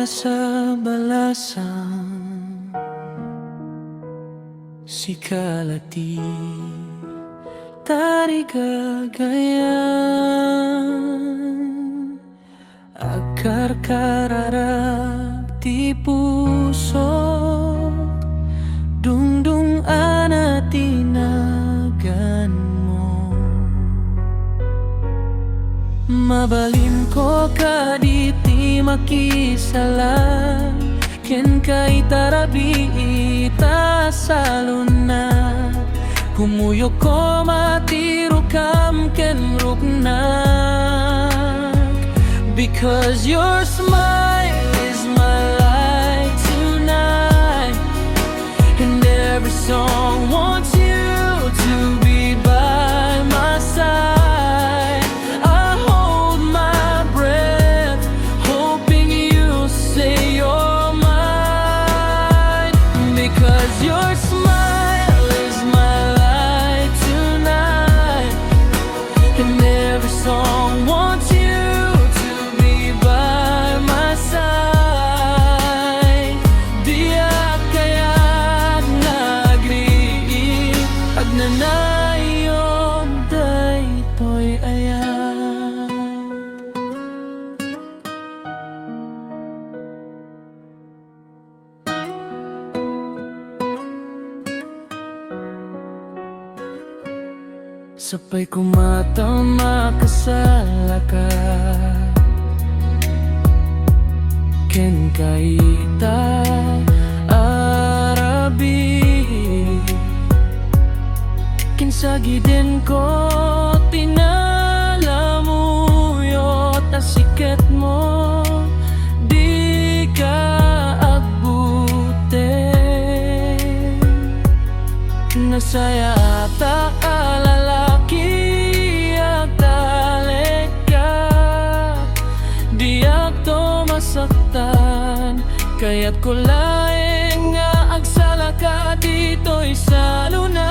sa balasang si kalati tarigagayan akar kararag ti puso dungdung anatinagan mo mabalin ko kaditi makisala ken kay tarabi ita saluna humuyo ko matiro kam ken ruknak because your smile is my light tonight and every song wants you to be by my side. I hold my breath hoping you'll say you're mine because your smile is my light tonight and every song wants you to be by my side. Di kaya't nagriit at nanayon daytoy ayan. Sapay kumatama ka sa lakas ken kaita arabi kinsagi din ko tinalamuyot asiket mo di ka agbute nasaya ata alalaki agdalek ka di akto masaktan kaya't ko laeng nga agsala ka dito'y sa luna